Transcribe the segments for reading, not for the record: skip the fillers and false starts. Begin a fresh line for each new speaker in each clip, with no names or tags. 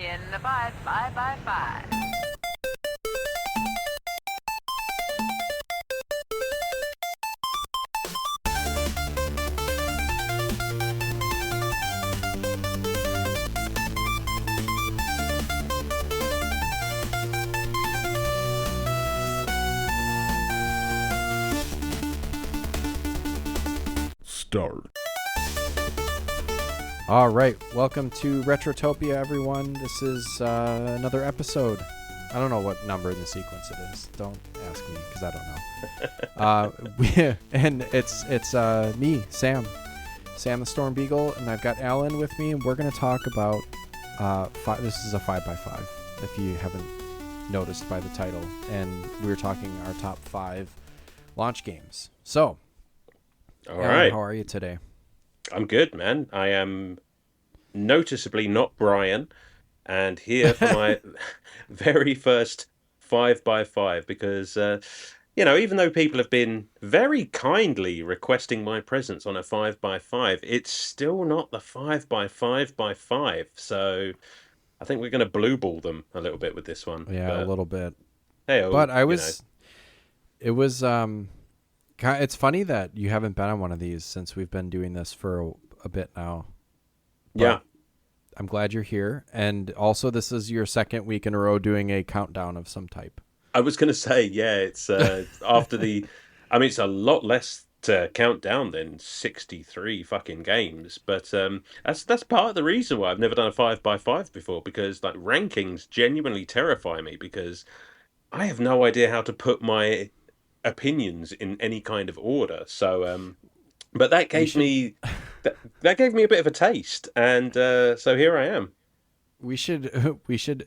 in the 5 by 5.
Start.
All right, welcome to Retrotopia, everyone. This is another episode. I don't know what number in the sequence it is. Don't ask me because I don't know. And it's me, Sam the Storm Beagle, and I've got Alan with me, and we're going to talk about this is a 5x5, if you haven't noticed by the title, and we're talking our top 5 launch games. So,
All
Alan,
right.
how are you today?
I'm good, man. I am noticeably not Brian, and here for my very first 5x5 because, even though people have been very kindly requesting my presence on a 5x5, it's still not the 5x5x5. So I think we're going to blue ball them a little bit with this one.
Yeah, a little bit.
Hey,
But it was it's funny that you haven't been on one of these since we've been doing this for a bit now. But
yeah.
I'm glad you're here. And also, this is your second week in a row doing a countdown of some type.
I was going to say, yeah, it's after it's a lot less to count down than 63 fucking games. But that's part of the reason why I've never done a 5x5 before, because like rankings genuinely terrify me because I have no idea how to put my opinions in any kind of order. So, but that gave me that gave me a bit of a taste, and so here I am.
We should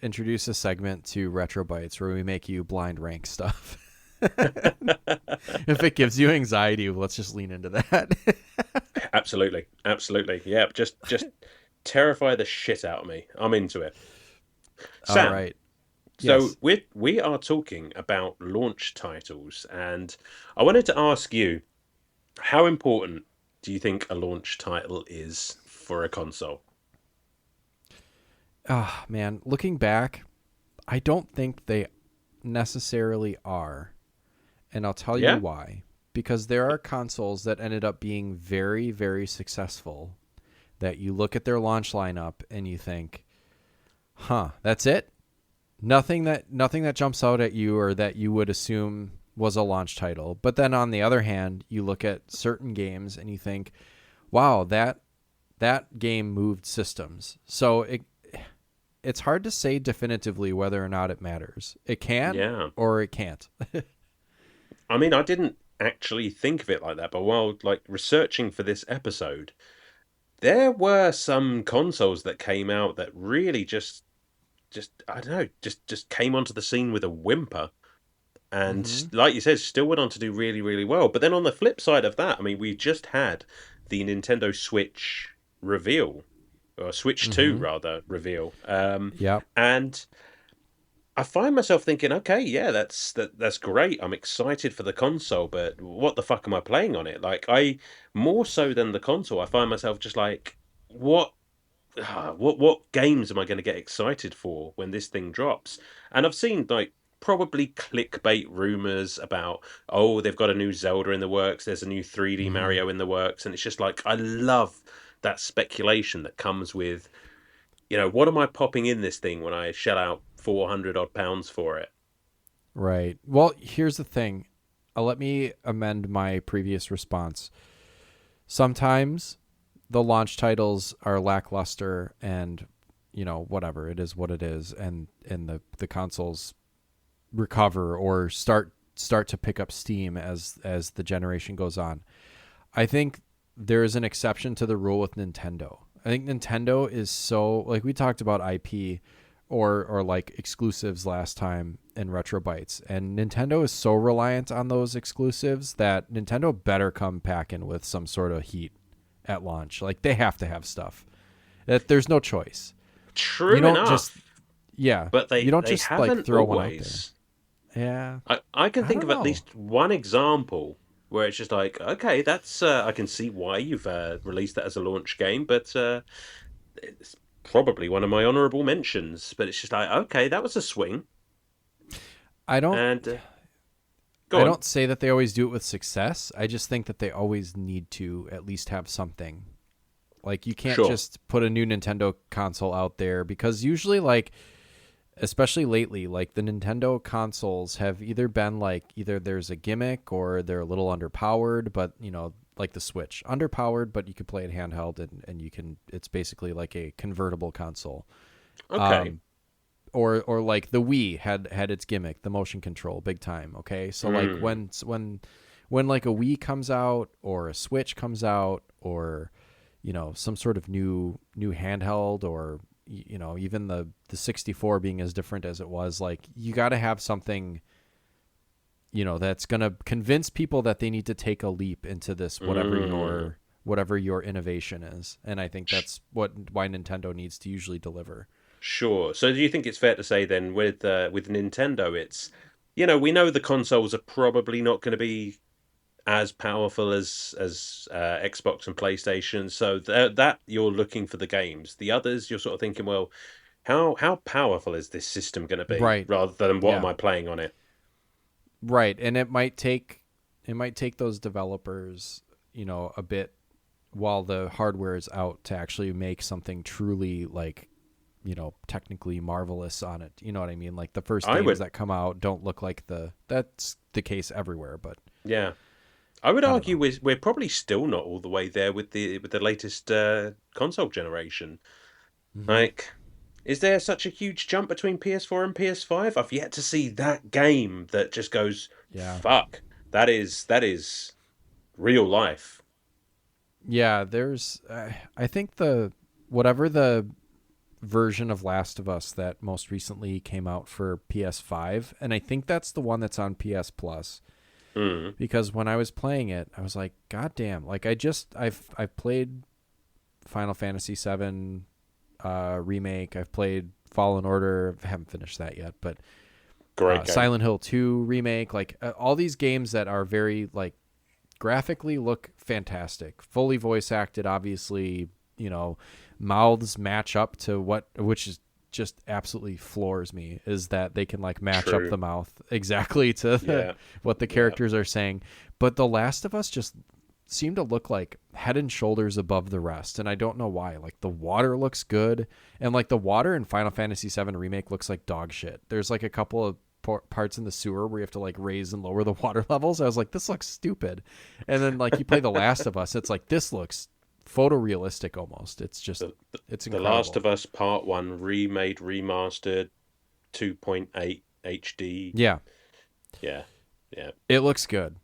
introduce a segment to Retro Bites where we make you blind rank stuff. If it gives you anxiety, let's just lean into that.
Absolutely, yeah. Just terrify the shit out of me. I'm into it. Sam,
all right.
so
Yes.
we are talking about launch titles, and I wanted to ask you, how important do you think a launch title is for a console?
Ah, man, looking back, I don't think they necessarily are. And I'll tell
Yeah?
you why. Because there are consoles that ended up being very, very successful that you look at their launch lineup and you think, that's it? Nothing that jumps out at you or that you would assume was a launch title. But then on the other hand, you look at certain games and you think, wow, that game moved systems. So it's hard to say definitively whether or not it matters. It can
Yeah.
or it can't.
I mean, I didn't actually think of it like that, but while like researching for this episode, there were some consoles that came out that really just I don't know, just came onto the scene with a whimper. And like you said, still went on to do really, really well. But then on the flip side of that, I mean, we just had the Nintendo Switch reveal, or Switch 2 rather reveal.
Yep.
And I find myself thinking, okay, yeah, that's great. I'm excited for the console, but what the fuck am I playing on it? Like, more so than the console, I find myself just like, what games am I going to get excited for when this thing drops? And I've seen like probably clickbait rumors about, oh, they've got a new Zelda in the works, there's a new 3D Mario in the works, and it's just like, I love that speculation that comes with, what am I popping in this thing when I shell out 400 odd pounds for it?
Right. Well, here's the thing. Let me amend my previous response. Sometimes the launch titles are lackluster and, whatever, it is what it is, and the consoles recover or start to pick up steam as the generation goes on. I think there is an exception to the rule with Nintendo. I think Nintendo is so, like we talked about IP or like exclusives last time in Retro Bites, and Nintendo is so reliant on those exclusives that Nintendo better come packing with some sort of heat at launch. Like, they have to have stuff. That there's no choice.
True
You don't
enough.
But
They
you don't
they
just
haven't
like throw
always.
one out there. Yeah.
I can
I
think
don't
of at
know.
least one example where it's just like, okay, that's I can see why you've released that as a launch game, but probably one of my honourable mentions. But it's just like, okay, that was a swing.
I don't
And
I
go on.
don't say that they always do it with success. I just think that they always need to at least have something. Like you can't
Sure.
just put a new Nintendo console out there because usually like especially lately, like the Nintendo consoles have either been like either there's a gimmick or they're a little underpowered, but like the Switch, underpowered, but you can play it handheld and you can. It's basically like a convertible console.
Okay.
Or like the Wii had its gimmick, the motion control, big time. Okay, so like
Mm.
when like a Wii comes out or a Switch comes out or some sort of new handheld or even the 64 being as different as it was, like you got to have something that's going to convince people that they need to take a leap into this
Mm.
whatever your innovation is, and I think that's why Nintendo needs to usually deliver.
Sure. So do you think it's fair to say then with Nintendo, it's we know the consoles are probably not going to be as powerful as Xbox and PlayStation. So that you're looking for the games. The others, you're sort of thinking, well, how powerful is this system going to be,
Right.
rather than what am
Yeah.
I playing on it?
Right. And it might take those developers, a bit while the hardware is out to actually make something truly like, technically marvelous on it. You know what I mean? Like the first
I
games
would,
that come out don't look like that's the case everywhere, but
yeah, I would
I don't
argue
know.
we're probably still not all the way there with the latest console generation.
Hmm.
Like, is there such a huge jump between PS4 and PS5? I've yet to see that game that just goes,
Yeah.
fuck, that is real life.
Yeah, I think the whatever the version of Last of Us that most recently came out for PS5, and I think that's the one that's on PS Plus.
Mm.
Because when I was playing it, I was like, God damn! Like I've played Final Fantasy VII remake. I've played Fallen Order. I haven't finished that yet, but
Great game.
Silent Hill 2 remake. Like all these games that are very like graphically look fantastic, fully voice acted. Obviously, mouths match up to which is just absolutely floors me is that they can like match up
True.
the mouth exactly to
Yeah.
what the
Yeah.
characters are saying. But The Last of Us just seem to look like head and shoulders above the rest, and I don't know why. Like the water looks good, and like the water in Final Fantasy VII remake looks like dog shit. There's like a couple of parts in the sewer where you have to like raise and lower the water levels. I was like, this looks stupid. And then like you play The Last of Us, it's like this looks photorealistic almost. It's just
The, the,
it's
the Last
incredible.
of Us Part 1 remade, remastered, 2.8 HD.
Yeah,
Yeah. Yeah.
it looks good.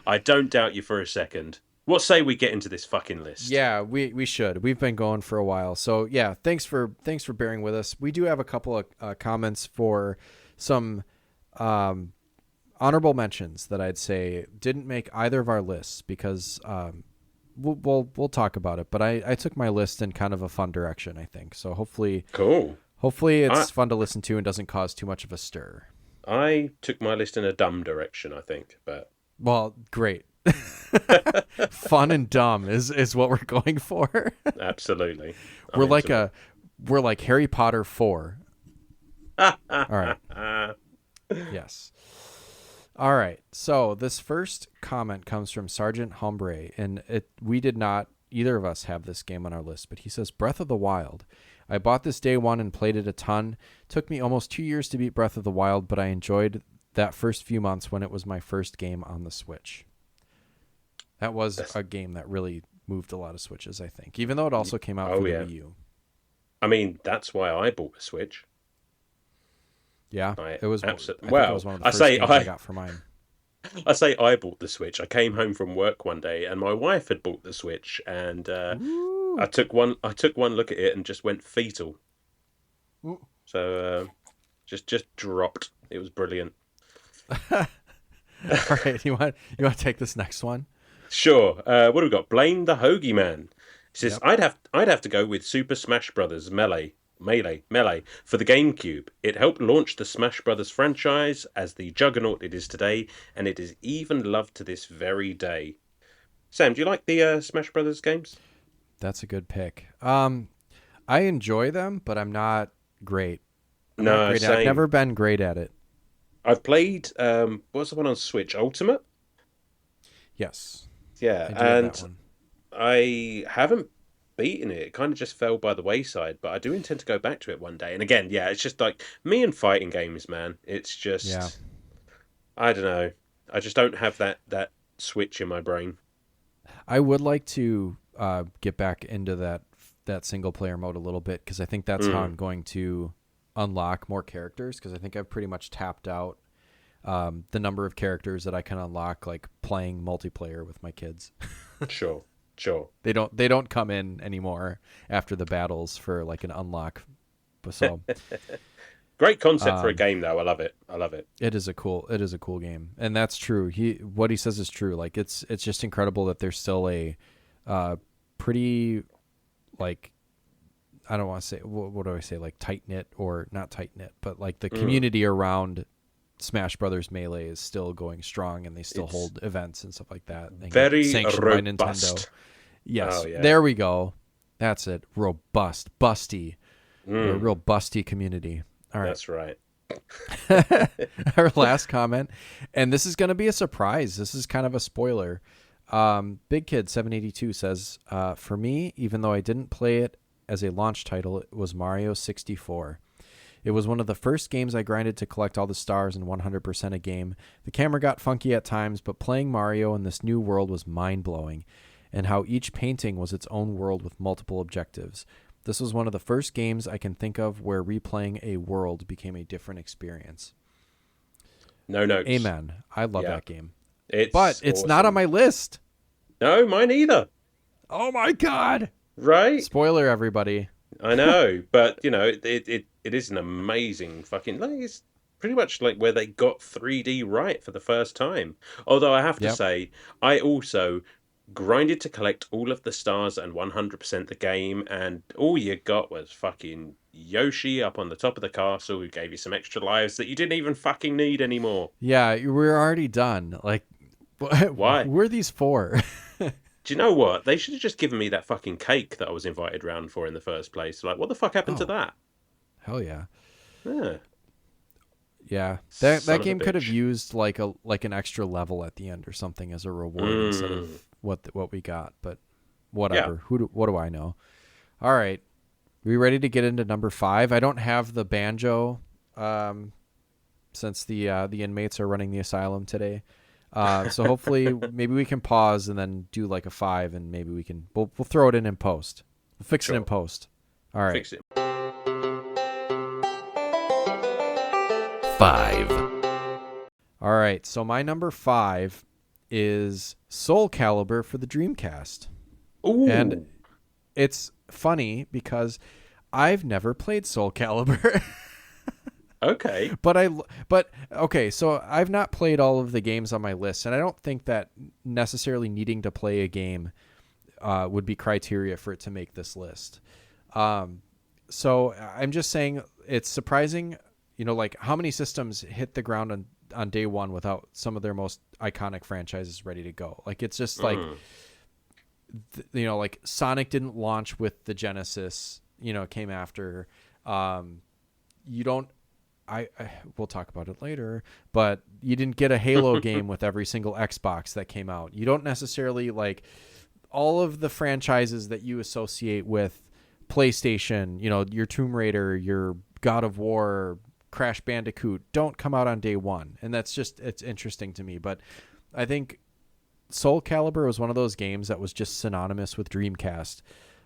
I don't doubt you for a second. What say we get into this fucking list?
Yeah, we should. We've been going for a while. So yeah, thanks for bearing with us. We do have a couple of comments for some um, honorable mentions that I'd say didn't make either of our lists because we'll talk about it. But I took my list in kind of a fun direction, I think. So
Cool.
hopefully
I
it's fun to listen to and doesn't cause too much of a stir.
I took my list in a dumb direction, I think, but
Well, great. Fun and dumb is what we're going for.
absolutely. I'm
we're like
into it.
a we're like Harry Potter 4. All right. Yes. All right. So this first comment comes from Sergeant Hombre, and we did not either of us have this game on our list, but he says Breath of the Wild. I bought this day one and played it a ton. Took me almost 2 years to beat Breath of the Wild, but I enjoyed that first few months when it was my first game on the Switch. That was
That's,
a game that really moved a lot of Switches, I think, even though it also came out for
oh
the
yeah.
Wii U.
I mean, that's why I bought a Switch.
Yeah,
I
it was.
absolutely
I think it was
well.
one of the
I
first
say
games I
I
got for mine.
I say I bought the Switch. I came home from work one day and my wife had bought the Switch, and I
Ooh.
took one look at it and just went fetal. So just dropped. It was brilliant.
All right, you want to take this next one?
Sure. What have we got? Blaine the Hoagie Man. He says
Yep.
I'd have to go with Super Smash Brothers Melee for the GameCube. It helped launch the Smash Brothers franchise as the juggernaut it is today, and it is even loved to this very day. Sam, do you like the Smash Brothers games?
That's a good pick. I enjoy them, but I'm not great. I'm not
No,
great at it. I've
same.
never been great at it.
I've played what's the one on Switch? Ultimate?
Yes,
Yeah,
I do have that
and
one.
I haven't beaten it. It kind of just fell by the wayside, but I do intend to go back to it one day. And again, yeah, it's just like me and fighting games, man. It's
Yeah.
just I don't know. I just don't have that switch in my brain.
I would like to get back into that single player mode a little bit because I think that's how
Mm,
I'm going to unlock more characters because I think I've pretty much tapped out the number of characters that I can unlock like playing multiplayer with my kids.
sure, sure.
They don't come in anymore after the battles for like an unlock. So
Great concept for a
um,
game, though. I love it. I love it.
it is a cool game, and that's true. What he says is true. Like it's just incredible that there's still a pretty like I don't want to say what do I say like tight knit or not tight knit, but like the
Mm,
community around Smash Brothers Melee is still going strong, and they still
it's
hold events and stuff like that, and get
very
sanctioned by Nintendo.
robust. Oh
Yes,
yeah.
there we go. That's it. Robust, busty. We have a
Mm,
real busty community. All right.
that's right.
Our last comment, and this is going to be a surprise. This is kind of a spoiler. Big Kid 782 says, "For me, even though I didn't play it as a launch title, it was Mario 64. It was one of the first games I grinded to collect all the stars and 100% a game. The camera got funky at times, but playing Mario in this new world was mind-blowing, and how each painting was its own world with multiple objectives. This was one of the first games I can think of where replaying a world became a different experience."
No notes.
Amen. I love
Yeah,
that game. But
it's
it's not on
awesome.
my list.
No, mine either.
Oh my god.
Right?
Spoiler, everybody.
I know, but you know, it is an amazing fucking like it's pretty much like where they got 3D right for the first time. Although I have to
Yep.
say, I also grinded to collect all of the stars and 100% the game, and all you got was fucking Yoshi up on the top of the castle who gave you some extra lives that you didn't even fucking need anymore.
Yeah, we're already done. Like,
Why?
who are these for?
Do you know what? They should have just given me that fucking cake that I was invited round for in the first place. Like, what the fuck happened to
Oh,
that?
hell yeah.
Yeah,
Yeah. That
son of a
game could have
bitch.
used like an extra level at the end or something as a reward instead of
Mm.
what we got, but
Yeah,
whatever. What do I know? All right. We ready to get into number 5? I don't have the banjo since the inmates are running the asylum today. So hopefully maybe we can pause and then do like a 5 and maybe we'll throw it in post. We'll fix it in
sure.
post. All right.
Fix it.
5,
All right. So my number 5 is Soul Calibur for the Dreamcast. And
Ooh,
it's funny because I've never played Soul Calibur.
okay.
But okay, so I've not played all of the games on my list, and I don't think that necessarily needing to play a game would be criteria for it to make this list. So I'm just saying it's surprising, like how many systems hit the ground on day one without some of their most iconic franchises ready to go. Like it's just like,
Mm.
like Sonic didn't launch with the Genesis, it came after. You don't. We'll talk about it later, but you didn't get a Halo game with every single Xbox that came out. You don't necessarily like all of the franchises that you associate with PlayStation, your Tomb Raider, your God of War, Crash Bandicoot don't come out on day one. And it's interesting to me, but I think Soul Calibur was one of those games that was just synonymous with Dreamcast.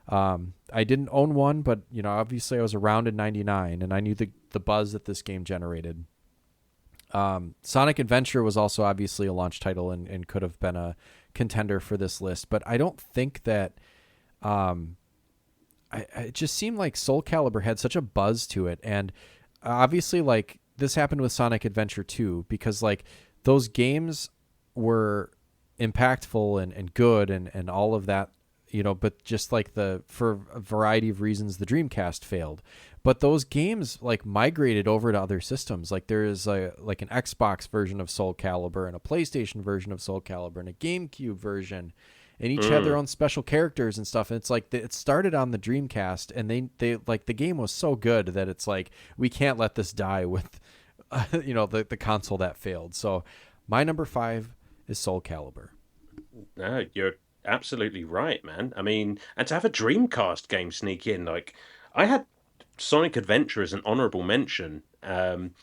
I didn't own one, but obviously I was around in '99, and I knew the buzz that this game generated. Sonic Adventure was also obviously a launch title and could have been a contender for this list, but I don't think that. It just seemed like Soul Calibur had such a buzz to it, and obviously, like this happened with Sonic Adventure 2 because like those games were impactful and good and all of that. But just like for a variety of reasons, the Dreamcast failed. But those games like migrated over to other systems. Like there is an Xbox version of Soul Calibur and a PlayStation version of Soul Calibur and a GameCube version. and each had their own special characters and stuff. And it's like it started on the Dreamcast, and they like the game was so good that it's like we can't let this die with the console that failed. So my number 5 is Soul Calibur.
No, you're absolutely right, man. I mean, and to have a Dreamcast game sneak in, like I had Sonic Adventure as an honorable mention. And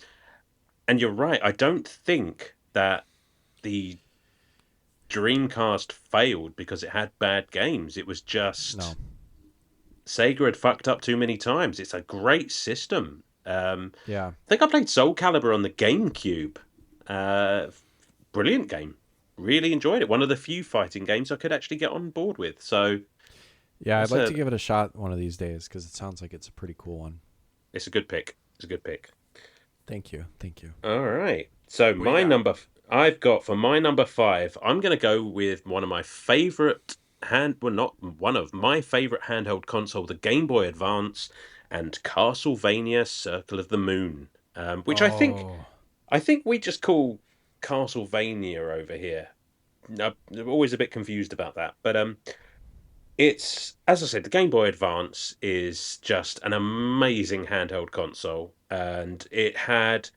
you're right. I don't think that the Dreamcast failed because it had bad games. It was
No.
just Sega had fucked up too many times. It's a great system.
Yeah.
I think I played Soul Calibur on the GameCube. Uh, Brilliant game. Really enjoyed it. One of the few fighting games I could actually get on board with. So
Yeah, I'd
that's
like to give it a shot one of these days because it sounds like it's a pretty cool one.
it's a good pick. It's a good pick.
Thank you. Thank you.
All right. So
What do you got?
I've got for my number 5, I'm going to go with one of my favorite well, not one of my favorite handheld console, the Game Boy Advance, and Castlevania Circle of the Moon, which
Oh,
I think we just call Castlevania over here. I'm always a bit confused about that, but it's, as I said, the Game Boy Advance is just an amazing handheld console, and it had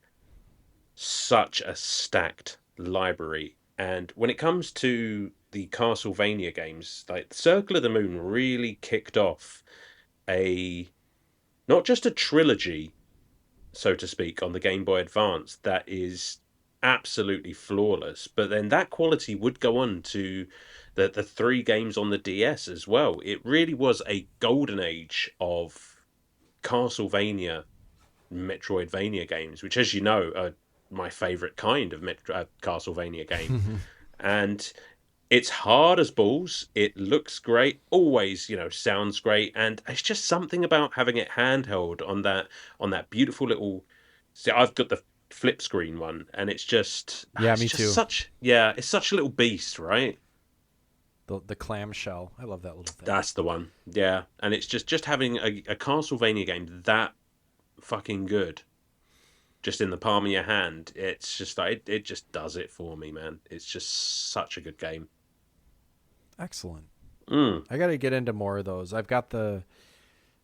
such a stacked library. And when it comes to the Castlevania games, like Circle of the Moon really kicked off a not just a trilogy, so to speak, on the Game Boy Advance that is absolutely flawless, but then that quality would go on to the 3 games on the DS as well. It really was a golden age of Castlevania Metroidvania games, which, as you know, are my favorite kind of Castlevania game. And it's hard as balls. It looks great, always, sounds great, and it's just something about having it handheld on that beautiful little. See, I've got the flip screen one, and
yeah,
it's
me
just
too.
it's such a little beast, right?
The clamshell. I love that little thing.
That's the one. Yeah, and it's just having a Castlevania game that fucking good just in the palm of your hand. It's just like it just does it for me, man. It's just such a good game.
Excellent.
Mm.
I got to get into more of those. I've got the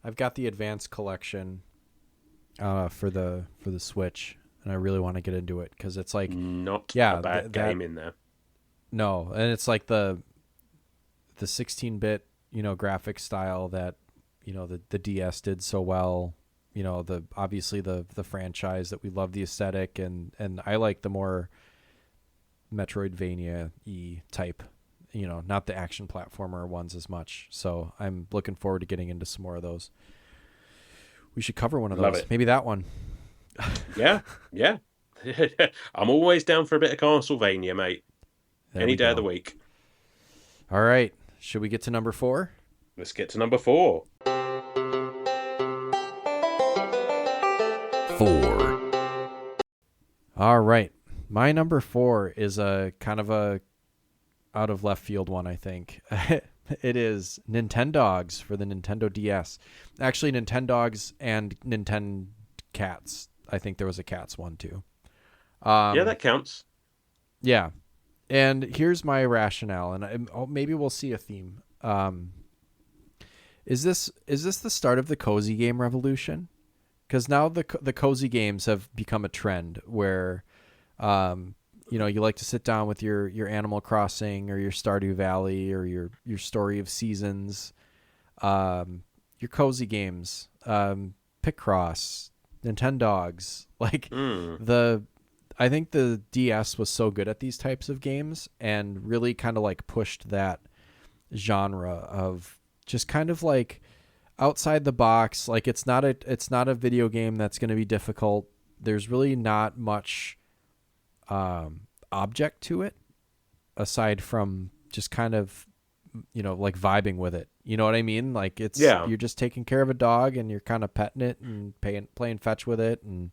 advanced collection for the Switch, and I really want to get into it because it's like,
Not a
yeah,
bad
that
game in there.
no, and it's like the 16-bit graphic style that the DS did so well. The obviously the franchise that we love, the aesthetic, and I like the more Metroidvania-y type, not the action platformer ones as much. So I'm looking forward to getting into some more of those. We should cover one of
Love
those.
it.
Maybe that one.
Yeah, yeah. I'm always down for a bit of Castlevania, mate.
There
Any
we
day of
go.
the week.
All right. Should we get to number 4?
Let's get to number 4.
4,
All right. My number 4 is a kind of a out of left field one, I think. It is Nintendogs for the Nintendo DS. Actually, Nintendogs and Nintendo Cats. I think there was a Cats one too.
Yeah, that counts.
Yeah. And here's my rationale, and maybe we'll see a theme. Is this the start of the cozy game revolution? Because now the cozy games have become a trend where, you like to sit down with your Animal Crossing or your Stardew Valley or your Story of Seasons, your cozy games, Picross, Nintendogs. Like I think the DS was so good at these types of games and really kind of like pushed that genre of just kind of like outside the box. Like it's not a video game that's going to be difficult. There's really not much object to it aside from just kind of like vibing with it. You know what I mean? Like you're just taking care of a dog and you're kind of petting it and playing fetch with it, and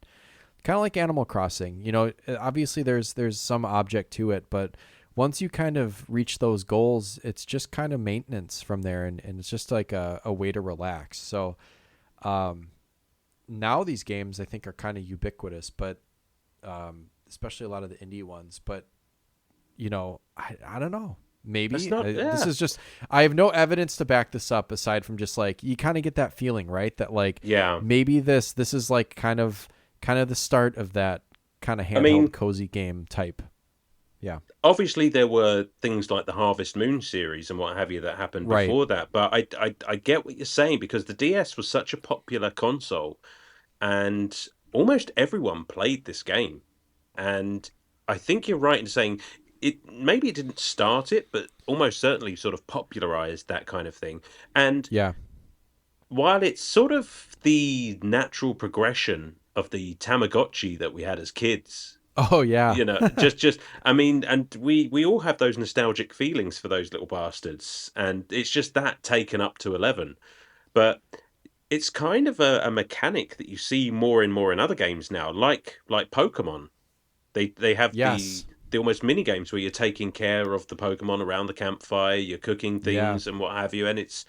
kind of like Animal Crossing. Obviously there's some object to it, but once you kind of reach those goals, it's just kind of maintenance from there, and it's just like a way to relax. So now these games I think are kind of ubiquitous, but especially a lot of the indie ones. But I don't know. Maybe
not.
this
Yeah.
is just, I have no evidence to back this up aside from just like you kind of get that feeling, right? That like
Yeah.
maybe this is like kind of the start of that kind of
I
handheld
mean,
cozy game type. Yeah.
obviously there were things like the Harvest Moon series and what have you that happened
Right.
before that, but I get what you're saying because the DS was such a popular console and almost everyone played this game. And I think you're right in saying it didn't start it, but almost certainly sort of popularized that kind of thing. And
Yeah.
while it's sort of the natural progression of the Tamagotchi that we had as kids,
Oh yeah.
just I mean, and we all have those nostalgic feelings for those little bastards, and it's just that taken up to 11. But it's kind of a mechanic that you see more and more in other games now, like Pokemon. They have
Yes.
the almost mini games where you're taking care of the Pokemon around the campfire, you're cooking
Yeah.
things and what have you, and it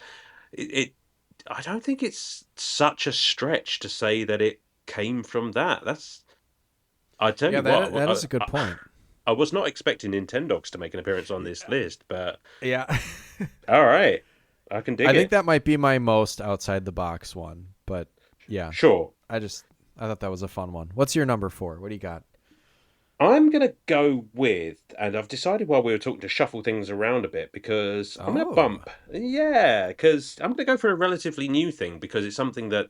I don't think it's such a stretch to say that it came from that. That's I tell
Yeah,
you what,
that is a good point.
I was not expecting Nintendogs to make an appearance on this list, but
Yeah.
all right, I can dig
I think
it.
that might be my most outside the box one, but yeah.
Sure.
I thought that was a fun one. What's your number 4? What do you got?
I'm gonna go with, and I've decided while we were talking to shuffle things around a bit because I'm gonna
Oh.
bump, yeah, because I'm gonna go for a relatively new thing because it's something that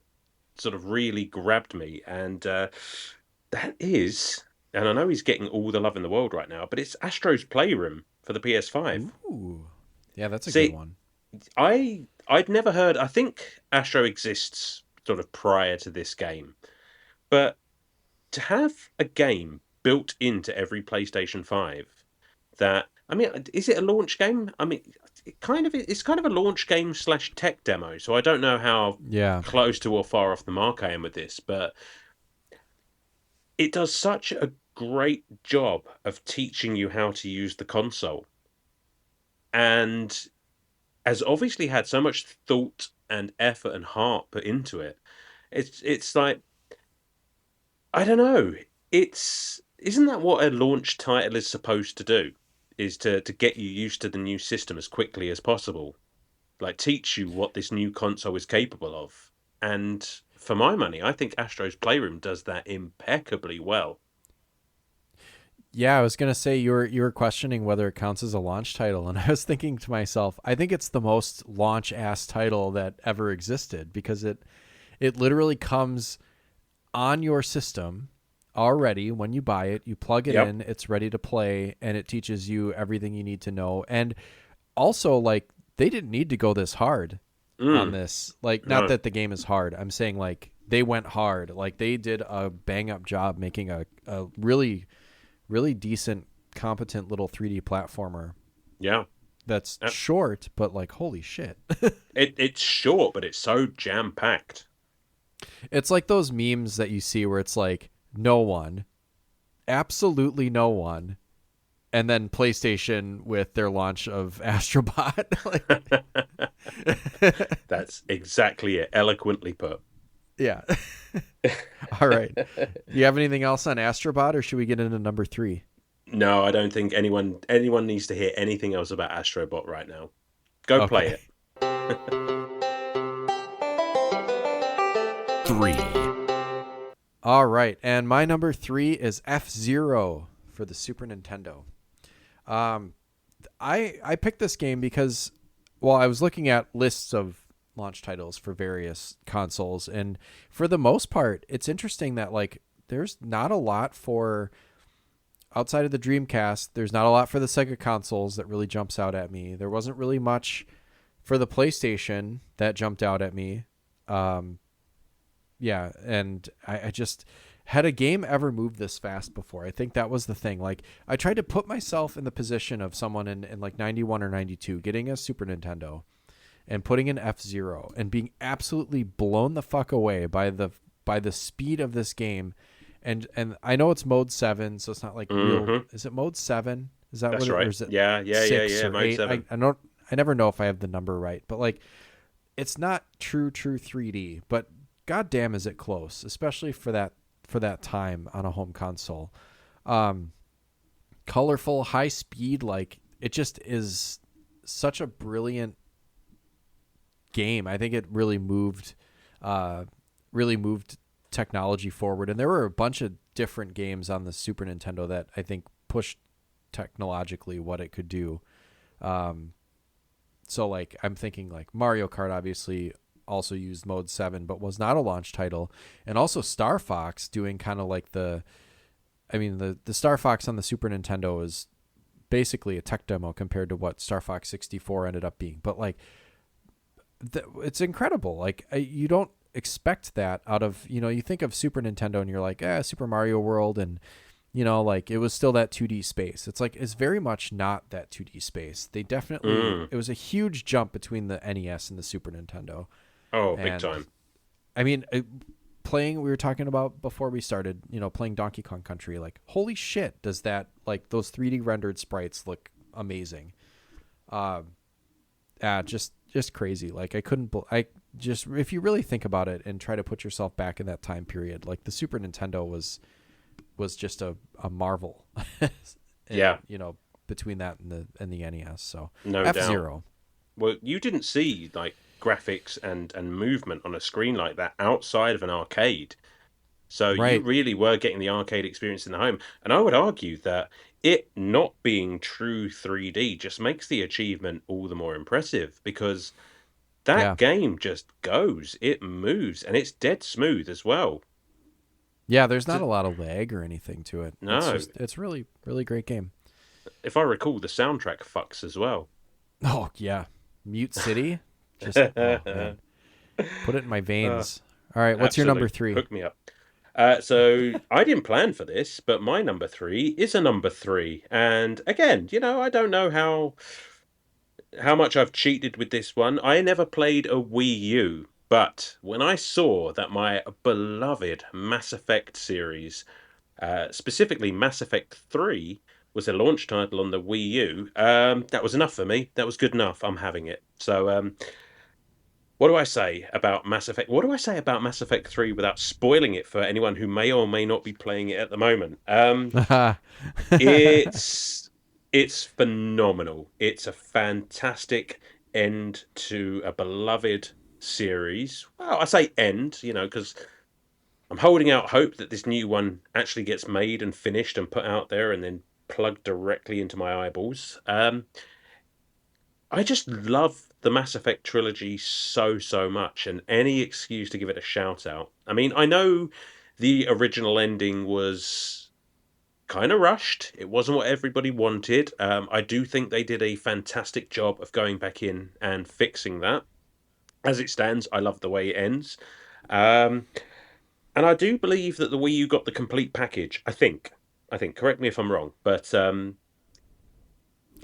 sort of really grabbed me, and that is, and I know he's getting all the love in the world right now, but it's Astro's Playroom for the PS5.
Ooh. Yeah, that's a good
See,
one.
I'd never heard. I think Astro exists sort of prior to this game, but to have a game built into every PlayStation 5 that I mean, is it a launch game? I mean, it's kind of a launch game slash tech demo, so I don't know how
Yeah.
close to or far off the mark I am with this, but it does such a great job of teaching you how to use the console and has obviously had so much thought and effort and heart put into it. It's like I don't know. It's isn't that what a launch title is supposed to do? Is to get you used to the new system as quickly as possible. Like teach you what this new console is capable of. And for my money, I think Astro's Playroom does that impeccably well.
Yeah, I was gonna say you were questioning whether it counts as a launch title, and I was thinking to myself, I think it's the most launch ass title that ever existed because it literally comes on your system already when you buy it. You plug it
Yep.
in, it's ready to play, and it teaches you everything you need to know. And also, like, they didn't need to go this hard on
Mm,
this. Like, not
no.
that the game is hard. I'm saying like they went hard. Like they did a bang up job making a really really decent, competent little 3D platformer
Yeah.
that's
Uh,
short, but like, holy shit.
it's short, but it's so jam packed.
It's like those memes that you see where it's like, no one, absolutely no one, and then PlayStation with their launch of Astrobot. Like,
That's exactly it. Eloquently put.
yeah. All right. Do you have anything else on Astrobot, or should we get into number 3?
No, I don't think anyone needs to hear anything else about Astrobot right now. Go play
Okay.
it.
3.
All right. And my number 3 is F-Zero for the Super Nintendo. I picked this game because, well, I was looking at lists of launch titles for various consoles, and for the most part, it's interesting that like there's not a lot for outside of the Dreamcast. There's not a lot for the Sega consoles that really jumps out at me. There wasn't really much for the PlayStation that jumped out at me. Yeah, and I just had a game ever moved this fast before? I think that was the thing. Like, I tried to put myself in the position of someone in like 91 or 92 getting a Super Nintendo and putting an F-Zero and being absolutely blown the fuck away by the speed of this game. And I know it's mode 7, so it's not like real. Is it mode 7? Is that
That's
what it,
right.
or is it
Yeah.
6 or
Mode
8?
7.
I never know if I have the number right, but like, it's not true 3D, but goddamn is it close, especially for that time on a home console. Colorful, high speed, like it just is such a brilliant game. I think it really moved technology forward, and there were a bunch of different games on the Super Nintendo that I think pushed technologically what it could do. So like I'm thinking like Mario Kart obviously also used Mode 7 but was not a launch title, and also Star Fox doing kind of like the Star Fox on the Super Nintendo is basically a tech demo compared to what Star Fox 64 ended up being. But like it's incredible. Like you don't expect that out of, you think of Super Nintendo and you're like, Super Mario World, and like it was still that 2D space. It's like, it's very much not that 2D space. They definitely, it was a huge jump between the NES and the Super Nintendo.
Oh, big
And
time.
I mean, we were talking about before we started, playing Donkey Kong Country, like, holy shit, does that, like, those 3D rendered sprites look amazing. Just crazy. Like, if you really think about it and try to put yourself back in that time period, like the Super Nintendo was just a marvel. And,
Yeah.
Between that and the NES. So
No
F-Zero.
doubt. Well, you didn't see like graphics and movement on a screen like that outside of an arcade. So you
Right.
really were getting the arcade experience in the home. And I would argue that it not being true 3D just makes the achievement all the more impressive, because that
Yeah.
game just goes, it moves, and it's dead smooth as well.
Yeah, there's not
So,
a lot of lag or anything to it.
no,
It's really, really great game.
if I recall, the soundtrack fucks as well.
Oh, yeah. Mute City? Just, oh, man. Put it in my
Uh,
veins. All right, what's your number
Absolute.
3?
Hook me up. So I didn't plan for this, but my number three is a number three. And again, I don't know how much I've cheated with this one. I never played a Wii U, but when I saw that my beloved Mass Effect series, specifically Mass Effect 3, was a launch title on the Wii U, that was enough for me. That was good enough. I'm having it. So what do I say about Mass Effect? What do I say about Mass Effect 3 without spoiling it for anyone who may or may not be playing it at the moment? It's it's phenomenal. It's a fantastic end to a beloved series. Well, I say end, because I'm holding out hope that this new one actually gets made and finished and put out there and then plugged directly into my eyeballs. I just love the Mass Effect trilogy so, so much, and any excuse to give it a shout out. I mean, I know the original ending was kind of rushed. It wasn't what everybody wanted. I do think they did a fantastic job of going back in and fixing that. As it stands, I love the way it ends. Um, and I do believe that the Wii U got the complete package. I think. Correct me if I'm wrong, but it's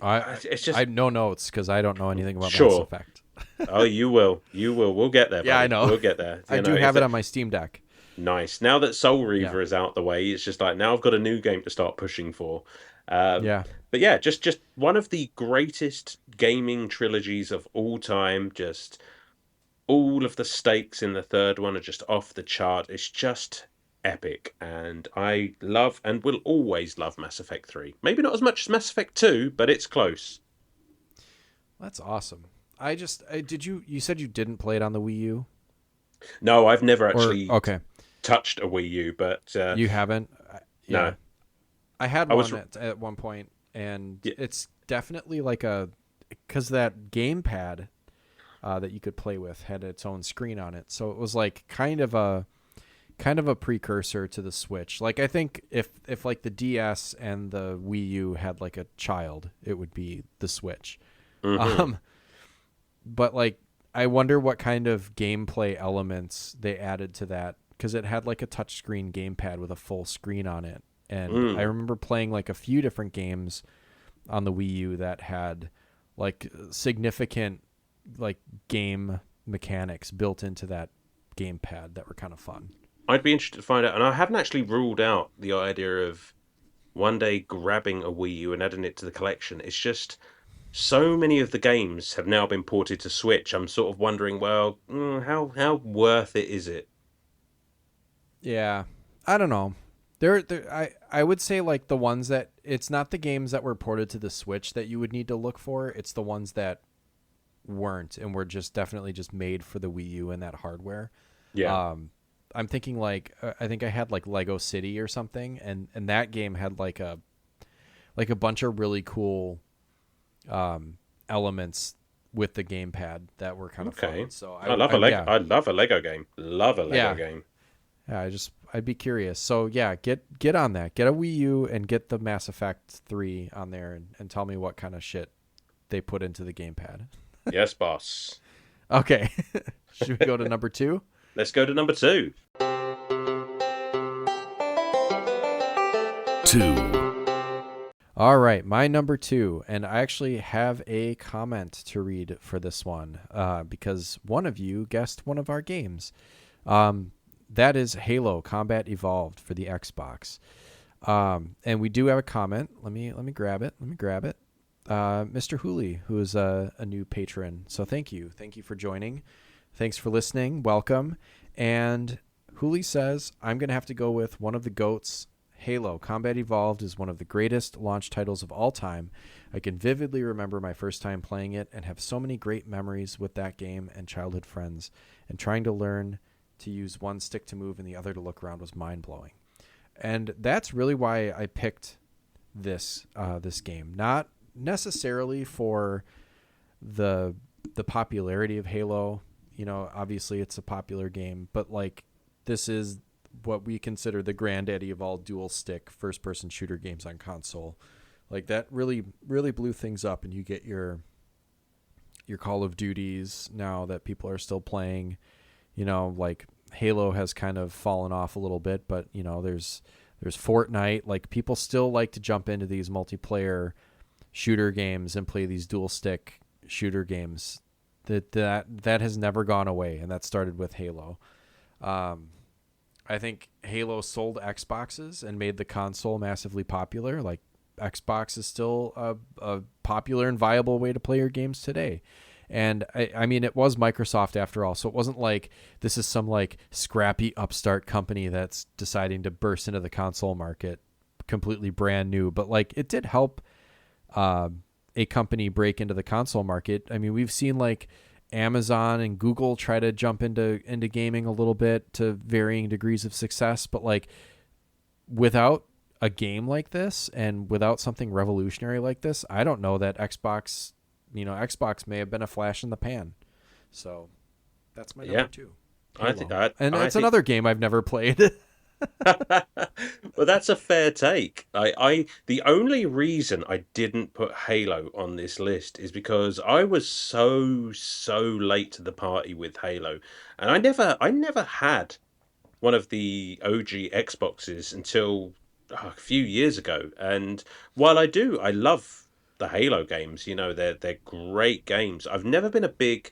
I
just
no notes because I don't know anything about Mass
sure.
Effect.
Oh, you will. You will. We'll get there,
Yeah, I
buddy.
know.
We'll get there.
I do
If
have it
it,
on my Steam Deck.
nice. Now that Soul
Yeah.
Reaver is out the way, it's just like now I've got a new game to start pushing for. Um,
Yeah.
but yeah, just one of the greatest gaming trilogies of all time. Just all of the stakes in the third one are just off the chart. It's just epic, and I love and will always love Mass Effect 3. Maybe not as much as Mass Effect 2, but it's close.
That's awesome. Did you said you didn't play it on the Wii U?
No, I've never
Or
actually
okay,
touched a Wii U, but
you haven't?
no.
Yeah. I had
I was
one at one point, and
yeah,
it's definitely like because that gamepad that you could play with had its own screen on it, so it was like kind of a precursor to the Switch. Like I think if like the DS and the Wii U had like a child, it would be the Switch.
hmm.
Um, but like I wonder what kind of gameplay elements they added to that, because it had like a touchscreen gamepad with a full screen on it. And I
Mm.
remember playing like a few different games on the Wii U that had like significant like game mechanics built into that gamepad that were kind of fun.
I'd be interested to find out, and I haven't actually ruled out the idea of one day grabbing a Wii U and adding it to the collection. It's just so many of the games have now been ported to Switch. I'm sort of wondering, well, how worth it is it?
Yeah, I don't know. I would say like the ones that it's not the games that were ported to the Switch that you would need to look for. It's the ones that weren't and were just definitely just made for the Wii U and that hardware.
Yeah.
I'm thinking like I think I had like Lego City or something, and that game had like a bunch of really cool elements with the gamepad that were kind of
Okay.
fun. So
I love a Lego. I love a Lego game. Love a Lego game.
Yeah, I'd be curious. So yeah, get on that. Get a Wii U and get the Mass Effect 3 on there and tell me what kind of shit they put into the gamepad.
Yes, boss.
Okay. Should we go to number 2?
Let's go to number 2.
2.
All right, my number 2, and I actually have a comment to read for this one because one of you guessed one of our games. That is Halo Combat Evolved for the Xbox. And we do have a comment. Let me grab it. Mr. Hooley, who is a new patron. So thank you. Thank you for joining. Thanks for listening. Welcome. And Hooley says, I'm going to have to go with one of the GOATs. Halo Combat Evolved is one of the greatest launch titles of all time. I can vividly remember my first time playing it and have so many great memories with that game and childhood friends. And trying to learn to use one stick to move and the other to look around was mind-blowing. And that's really why I picked this game. Not necessarily for the popularity of Halo. You know, obviously it's a popular game, but like this is what we consider the granddaddy of all dual stick first person shooter games on console. Like that really blew things up, and you get your Call of Duties now that people are still playing. You know, like Halo has kind of fallen off a little bit, but you know, there's Fortnite. Like people still like to jump into these multiplayer shooter games and play these dual stick shooter games. That has never gone away, and that started with Halo. I think Halo sold Xboxes and made the console massively popular. Like Xbox is still a popular and viable way to play your games today. And I mean, it was Microsoft after all. So it wasn't like this is some like scrappy upstart company that's deciding to burst into the console market completely brand new. But like it did help a company break into the console market. I mean, we've seen like Amazon and Google try to jump into gaming a little bit to varying degrees of success. But like without a game like this and without something revolutionary like this, I don't know that Xbox may have been a flash in the pan. So that's my number 2. And it's another game I've never played.
Well, that's a fair take. The only reason I didn't put Halo on this list is because I was so late to the party with Halo, and I never had one of the OG Xboxes until a few years ago. And while I love the Halo games. You know, they're great games. I've never been a big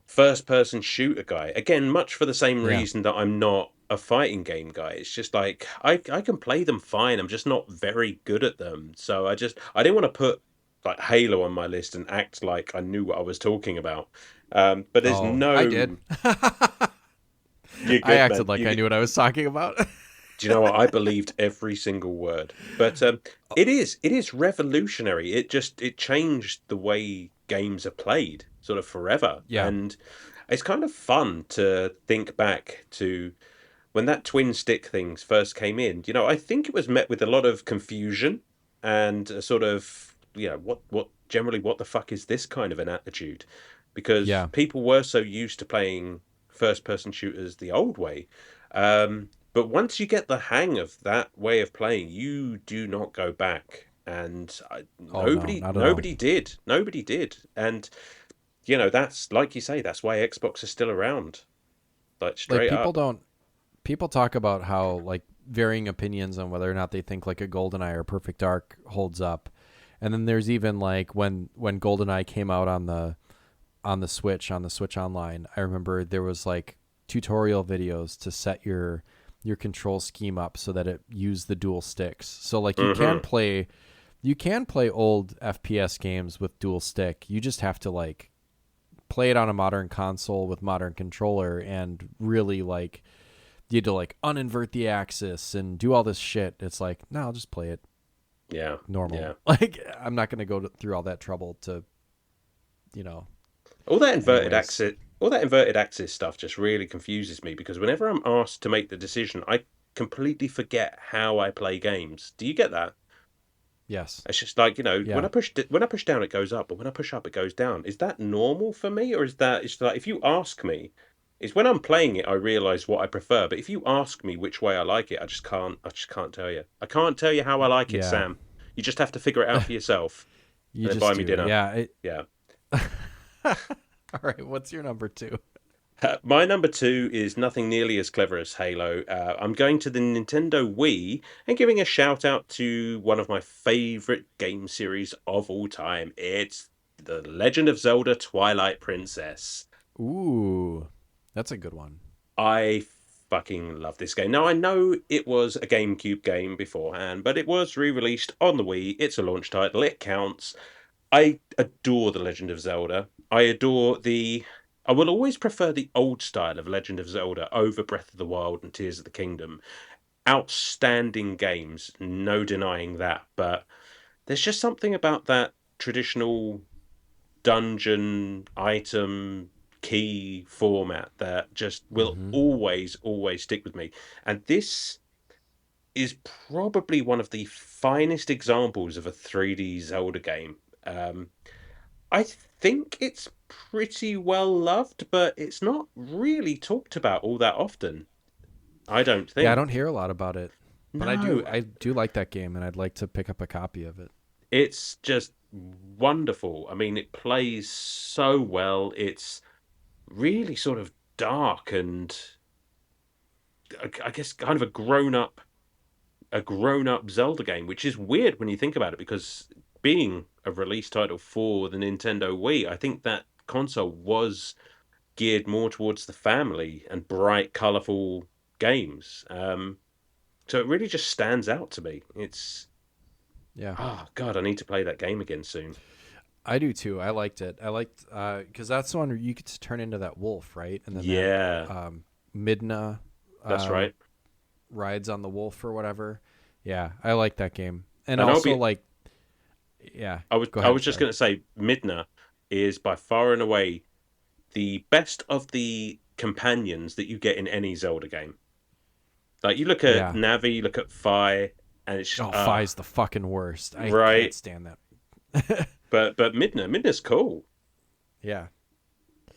first-person shooter guy. Again, much for the same reason that I'm not a fighting game guy. It's just like I can play them fine. I'm just not very good at them. So I didn't want to put like Halo on my list and act like I knew what I was talking about. But there's
I did.
You're good,
I acted
man.
like I knew what I was talking about.
Do you know what? I believed every single word. But it is revolutionary. It changed the way games are played sort of forever.
Yeah.
And it's kind of fun to think back to when that twin stick things first came in. You know, I think it was met with a lot of confusion and a sort of, you know, what the fuck is this kind of an attitude? Because people were so used to playing first person shooters the old way. But once you get the hang of that way of playing, you do not go back. And nobody did. Nobody did. And, you know, that's, like you say, that's why Xbox is still around. Like, straight up.
People talk about how, like, varying opinions on whether or not they think, like, a GoldenEye or Perfect Dark holds up. And then there's even, like, when GoldenEye came out on the Switch Online, I remember there was, like, tutorial videos to set your control scheme up so that it used the dual sticks. So like you can play old FPS games with dual stick. You just have to like play it on a modern console with modern controller and really like you had to like uninvert the axis and do all this shit. It's like, no, I'll just play it
Yeah.
normal.
Yeah.
Like, I'm not going to go through all that trouble to, you know,
All that inverted
anyways.
axis, all that inverted axis stuff just really confuses me because whenever I'm asked to make the decision, I completely forget how I play games. Do you get that?
Yes.
It's just like, when
Yeah.
I push down, it goes up, but when I push up, it goes down. Is that normal for me, or is that it's like if you ask me, it's when I'm playing it I realize what I prefer. But if you ask me which way I like it, I just can't tell you. I can't tell you how I like it,
Yeah.
Sam. You just have to figure it out for yourself
You
and then
just
buy me
do.
dinner.
Yeah.
Yeah.
All right. What's your number 2?
My number 2 is nothing nearly as clever as Halo. I'm going to the Nintendo Wii and giving a shout out to one of my favorite game series of all time. It's The Legend of Zelda Twilight Princess.
Ooh, that's a good one.
I fucking love this game. Now, I know it was a GameCube game beforehand, but it was re released on the Wii. It's a launch title, it counts. I adore The Legend of Zelda. I adore the. I will always prefer the old style of Legend of Zelda over Breath of the Wild and Tears of the Kingdom. Outstanding games, no denying that. But there's just something about that traditional dungeon item key format that just will
Mm-hmm.
always, always stick with me. And this is probably one of the finest examples of a 3D Zelda game. I think it's pretty well loved, but it's not really talked about all that often. I don't
Yeah, I don't
think.
hear a lot about it, but I do.
No,
I do like that game, and I'd like to pick up a copy of it.
it's just wonderful. I mean, it plays so well. It's really sort of dark and I guess kind of a grown up Zelda game, which is weird when you think about it because being a release title for the Nintendo Wii, I think that console was geared more towards the family and bright, colourful games. So it really just stands out to me. It's
Yeah,
God, I need to play that game again soon.
I do too. I liked it. I liked because that's the one where you get to turn into that wolf, right? And then that
Yeah,
Midna
that's
uh,
right.
rides on the wolf or whatever. Yeah, I like that game, and
And I'll
also
be.
like, yeah.
I was.
Go
I
ahead.
was just
Sorry.
going to say, Midna is by far and away the best of the companions that you get in any Zelda game. Like you look at
Yeah.
Navi, you look at Fi, and it's just
Oh, Phi's the fucking worst. I can't
right.
stand that.
But Midna's cool.
Yeah.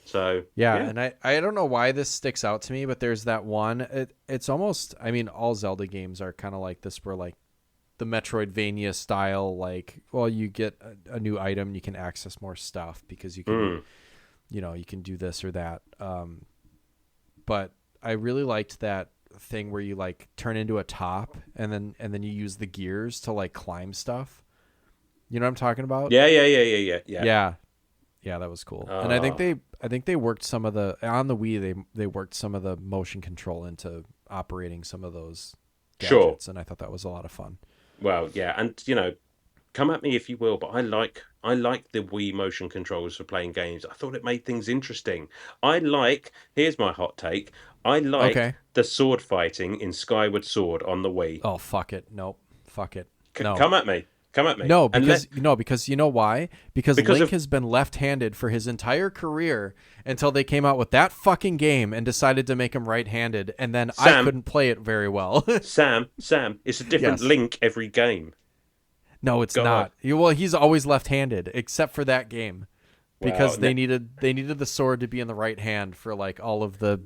So
Yeah,
yeah.
and I don't know why this sticks out to me, but there's that one. It's almost. I mean, all Zelda games are kind of like this, where like the Metroidvania style. Like, well, you get a new item, you can access more stuff because you can,
Mm.
you can do this or that. But I really liked that thing where you like turn into a top, and then you use the gears to like climb stuff. You know what I'm talking about?
Yeah, yeah, yeah, yeah, yeah, yeah.
Yeah, yeah, that was cool. And
Ah,
I think they worked some of the on the Wii. They worked some of the motion control into operating some of those
sure.
gadgets, and I thought that was a lot of fun.
Well, yeah, and come at me if you will, but I like the Wii motion controls for playing games. I thought it made things interesting. Here's my hot take. I like
Okay.
the sword fighting in Skyward Sword on the Wii.
Oh, fuck it. Nope. Fuck it. No.
Come at me. Come at me.
No,
And let
because you know why? Because
because
Link
of
has been left-handed for his entire career until they came out with that fucking game and decided to make him right-handed, and then I
Sam,
couldn't play it very well.
Sam, it's a different
Yes.
Link every game.
No, it's
God.
not. Well, he's always left-handed except for that game
Well,
because they needed the sword to be in the right hand for like all of the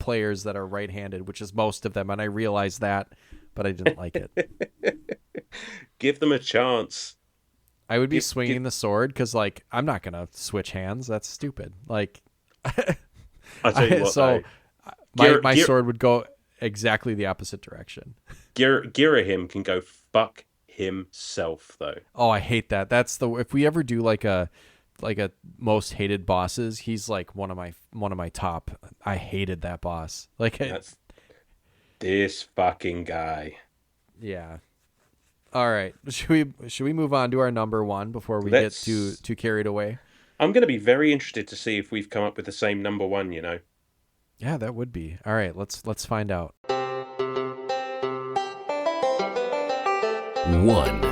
players that are right-handed, which is most of them, and I realized that, but I didn't like it.
give them a chance.
I would be
Give
swinging the sword because like I'm not gonna switch hands. That's stupid. Like,
I tell you what
so
though.
my
Gear
sword would go exactly the opposite direction.
Girahim can go fuck himself though.
Oh, I hate that. That's the if we ever do like a most hated bosses, he's like one of my top. I hated that boss. Like,
That's this fucking guy.
yeah. All right, should we move on to our number one before we get too
Let's.
carried away?
I'm going to be very interested to see if we've come up with the same number one.
Yeah, that would be. All right, let's find out.
1,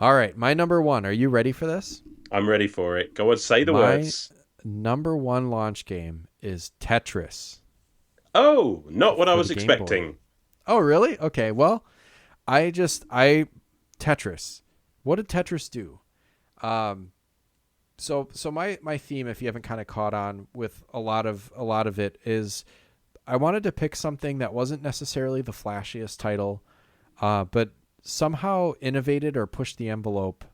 All right, my number one. Are you ready for this?
I'm ready for it. Go on, say the
My
words.
number one launch game is Tetris
Oh, not what I
for the
was
Game Boy.
expecting.
Oh, really? Okay. Well, I Tetris. What did Tetris do? Um, so my theme, if you haven't kind of caught on with a lot of it, is I wanted to pick something that wasn't necessarily the flashiest title, but somehow innovated or pushed the envelope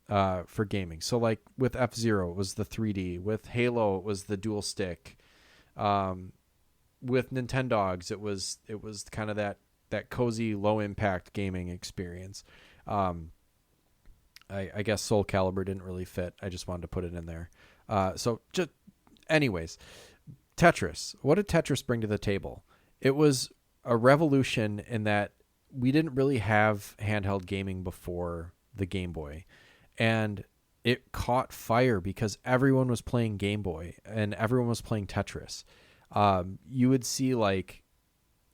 for gaming. So like with F-Zero, it was the 3D. With Halo, it was the dual stick. Um, with Nintendogs, it was kind of that cozy, low impact gaming experience. Um, I guess Soul Calibur didn't really fit. I just wanted to put it in there. So just anyways, Tetris. What did Tetris bring to the table? It was a revolution in that we didn't really have handheld gaming before the Game Boy. And it caught fire because everyone was playing Game Boy and everyone was playing Tetris. You would see like,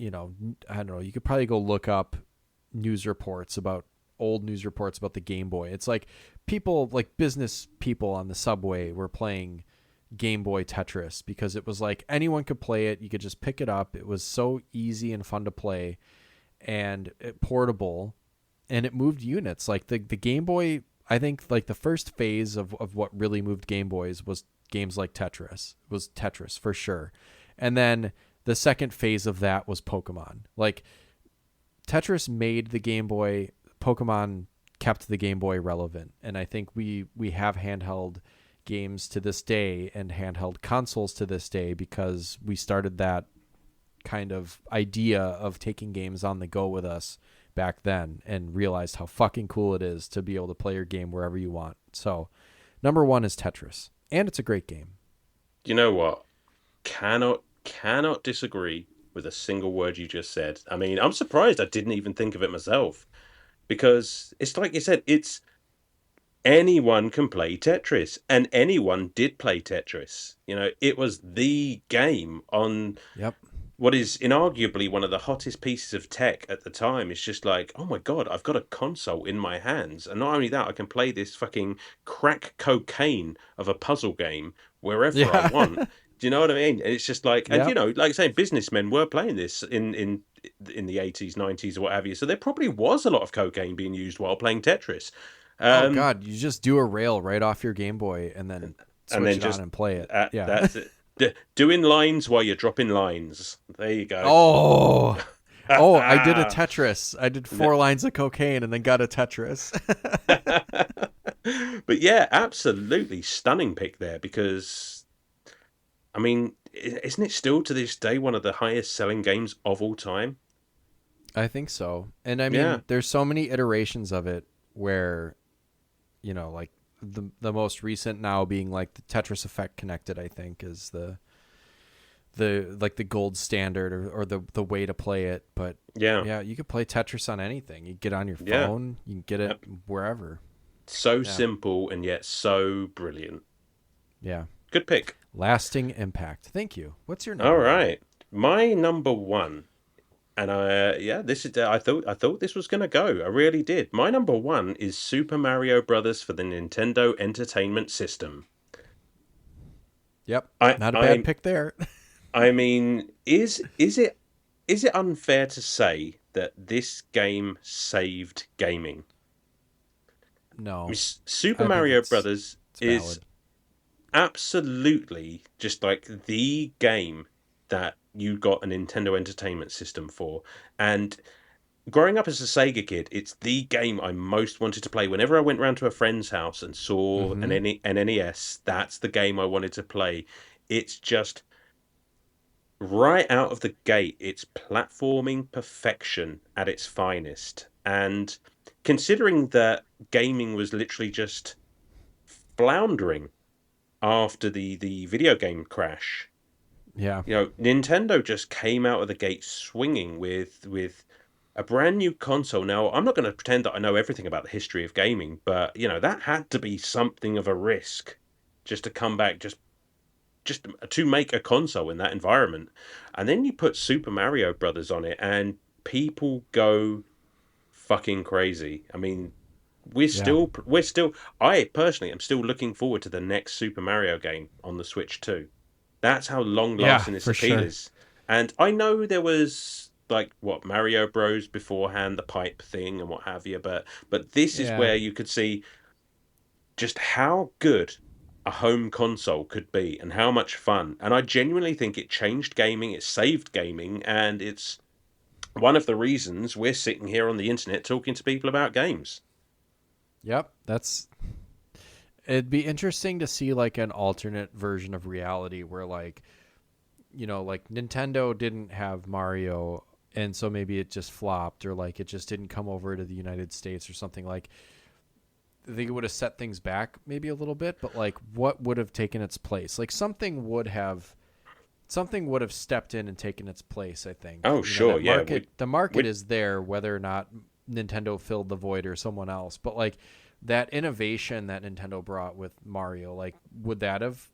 I don't know, you could probably go look up news reports about old news reports about the Game Boy. It's like people like business people on the subway were playing Game Boy Tetris because it was like anyone could play it. You could just pick it up. It was so easy and fun to play and portable, and it moved units. Like the Game Boy, I think like the first phase of what really moved Game Boys was games like Tetris. It was Tetris for sure. And then the second phase of that was Pokemon. Like Tetris made the Game Boy, Pokemon kept the Game Boy relevant. And I think we have handheld games to this day and handheld consoles to this day because we started that kind of idea of taking games on the go with us back then and realized how fucking cool it is to be able to play your game wherever you want. So, number one is Tetris, and it's a great game.
You know what? Cannot disagree with a single word you just said. I mean, I'm surprised I didn't even think of it myself because it's like you said, it's anyone can play Tetris, and anyone did play Tetris. It was the game on
Yep.
what is inarguably one of the hottest pieces of tech at the time. It's just like, oh my God, I've got a console in my hands. And not only that, I can play this fucking crack cocaine of a puzzle game wherever I want.
Yeah.
Do you know what I mean? And it's just like, and
Yep.
like I say, businessmen were playing this in the 80s, 90s, or what have you. So there probably was a lot of cocaine being used while playing Tetris.
Oh
Um,
god, you just do a rail right off your Game Boy and then
and
switch
then
it on
just
and play it. Yeah.
that's it. Doing lines while you're dropping lines. There you go.
Oh. Oh, I did a Tetris. I did 4 lines of cocaine and then got a Tetris.
But yeah, absolutely stunning pick there because, I mean, isn't it still to this day one of the highest selling games of all time?
I think so. And I
Yeah,
mean, there's so many iterations of it where, like the most recent now being like the Tetris Effect Connected, I think is the like the gold standard or the way to play it. But
yeah,
yeah, you could play Tetris on anything. You get on your
yeah.
phone, you can get it
Yep.
wherever.
So
Yeah.
simple and yet so brilliant.
Yeah.
Good pick.
Lasting impact. Thank you. What's your
All
number one?
right, my number one. And yeah, this is. I thought this was gonna go. I really did. My number one is Super Mario Brothers for the Nintendo Entertainment System.
Yep.
I
Not a bad
I
pick there.
I mean, is it unfair to say that this game saved gaming? I mean,
No.
Super
I think
Mario
it's
Brothers
it's
is
valid.
absolutely just like the game that you got a Nintendo Entertainment System for, and growing up as a Sega kid, it's the game I most wanted to play. Whenever I went round to a friend's house and saw
Mhm.
An NES, that's the game I wanted to play. It's just right out of the gate, it's platforming perfection at its finest. And considering that gaming was literally just floundering after the video game crash,
Yeah.
Nintendo just came out of the gate swinging with a brand new console. Now, I'm not going to pretend that I know everything about the history of gaming, but that had to be something of a risk just to come back just to make a console in that environment. And then you put Super Mario Brothers on it, and people go fucking crazy. I mean,
Yeah.
I personally am still looking forward to the next Super Mario game on the Switch too. That's how long
Yeah,
lasting this
for
appeal
sure.
is. And I know there was like what Mario Bros beforehand, the pipe thing and what have you, but this is
Yeah.
where you could see just how good a home console could be and how much fun. And I genuinely think it changed gaming, it saved gaming, and it's one of the reasons we're sitting here on the internet talking to people about games.
Yep. It'd be interesting to see like an alternate version of reality where like, like Nintendo didn't have Mario and so maybe it just flopped or like it just didn't come over to the United States or something. Like they would have set things back maybe a little bit, but like what would have taken its place? Like something would have stepped in and taken its place, I think.
Oh, sure,
That
yeah.
the market
We
is there whether or not Nintendo filled the void or someone else. But like that innovation that Nintendo brought with Mario, like would that have,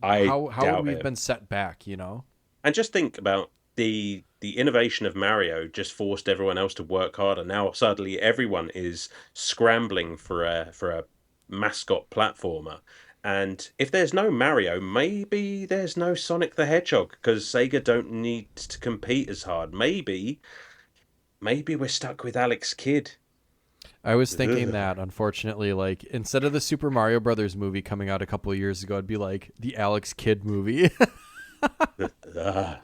I
how would
doubt
we have
it.
been set back,
And just think about the innovation of Mario just forced everyone else to work harder. Now suddenly everyone is scrambling for a mascot platformer. And if there's no Mario, maybe there's no Sonic the Hedgehog because Sega don't need to compete as hard. Maybe we're stuck with Alex Kidd.
I was thinking
Ugh.
that, unfortunately, like instead of the Super Mario Brothers movie coming out a couple of years ago, it'd be like the Alex Kidd movie.
Ugh.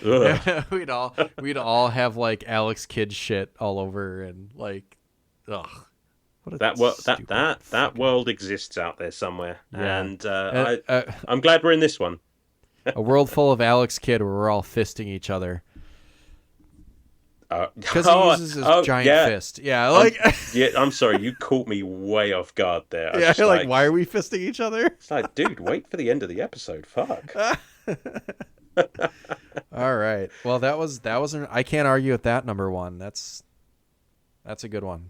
Ugh.
we'd all have like Alex Kidd shit all over and like, ugh, what a stupid
That
fucking,
world exists out there somewhere,
yeah.
and
Uh, uh,
I'm glad we're in this one.
a world full of Alex Kidd where we're all fisting each other because he uses his giant
yeah.
fist. Yeah,
I'm
like,
yeah. I'm sorry, you caught me way off guard there. I was
yeah,
just
like why are we fisting each other?
it's like, dude, wait for the end of the episode. Fuck.
All right. Well, I can't argue with that number one. That's a good one.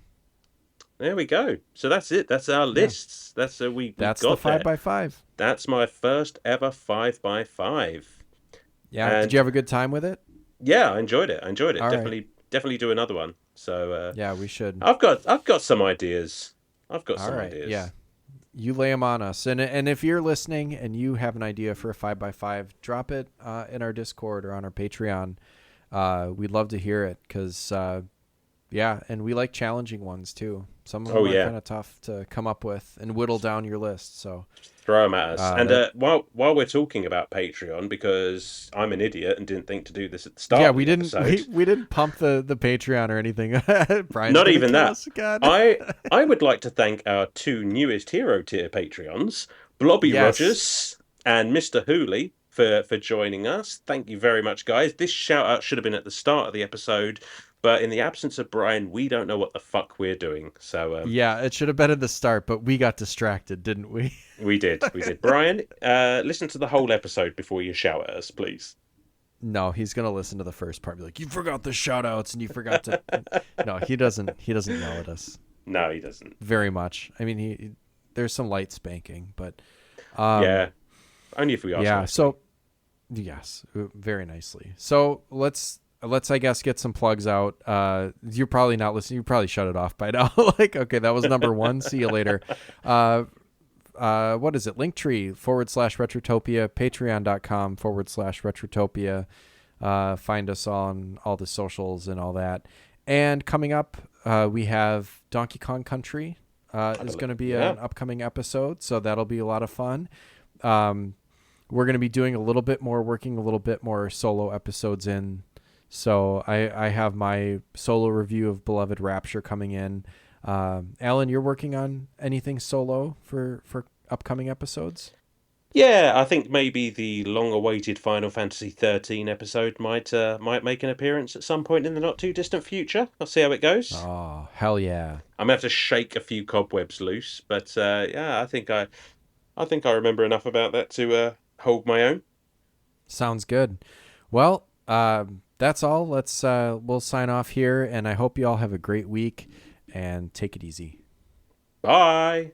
There we go. So that's it. That's our
Yeah.
lists. That's we
That's the
got
five
there.
by five.
That's my first ever 5x5.
Yeah. Did
And
you have a good time with it?
yeah, I enjoyed it. I enjoyed it.
All right.
Definitely do another one. So
Yeah, we should.
I've got some ideas. I've got
All
some
right.
ideas.
Yeah. You lay them on us, and if you're listening and you have an idea for a 5x5, drop it in our Discord or on our Patreon. We'd love to hear it because, yeah, and we like challenging ones too. Some of them are kind of tough to come up with and whittle down your list. So
Throw them at us. And
that,
while we're talking about Patreon, because I'm an idiot and didn't think to do this at the start
yeah,
of
we
the
didn't
episode.
we didn't pump the Patreon or anything. Brian's
Not
gonna
even
kill
that.
us again.
I would like to thank our two newest hero tier Patreons, Blobby
Yes.
Rogers and Mr. Hooley, for joining us. Thank you very much, guys. This shout out should have been at the start of the episode, but in the absence of Brian, we don't know what the fuck we're doing. So
Yeah, it should have been at the start, but we got distracted, didn't we?
we did. Brian, listen to the whole episode before you shout at us, please.
No, he's gonna listen to the first part, be like, "You forgot the shout outs and you forgot to." No, he doesn't. He doesn't yell at us
No, he doesn't.
very much. I mean, there's some light spanking, but
Yeah. Only if we ask.
yeah.
nicely.
So yes, very nicely. So let's I guess get some plugs out. You're probably not listening. You probably shut it off by now. Like, okay, that was number one. See you later. What is it? Linktree/Retrotopia, patreon.com/Retrotopia. Find us on all the socials and all that. And coming up, we have Donkey Kong Country is going to be an upcoming episode, so that'll be a lot of fun. We're going to be doing working a little bit more solo episodes in. So I have my solo review of Beloved Rapture coming in. Alan, you're working on anything solo for upcoming episodes?
Yeah, I think maybe the long-awaited Final Fantasy 13 episode might make an appearance at some point in the not too distant future. I'll see how it goes.
Oh, hell yeah!
I'm gonna have to shake a few cobwebs loose, but yeah, I think I remember enough about that to hold my own.
Sounds good. Well, that's all. We'll sign off here, and I hope you all have a great week and take it easy.
Bye.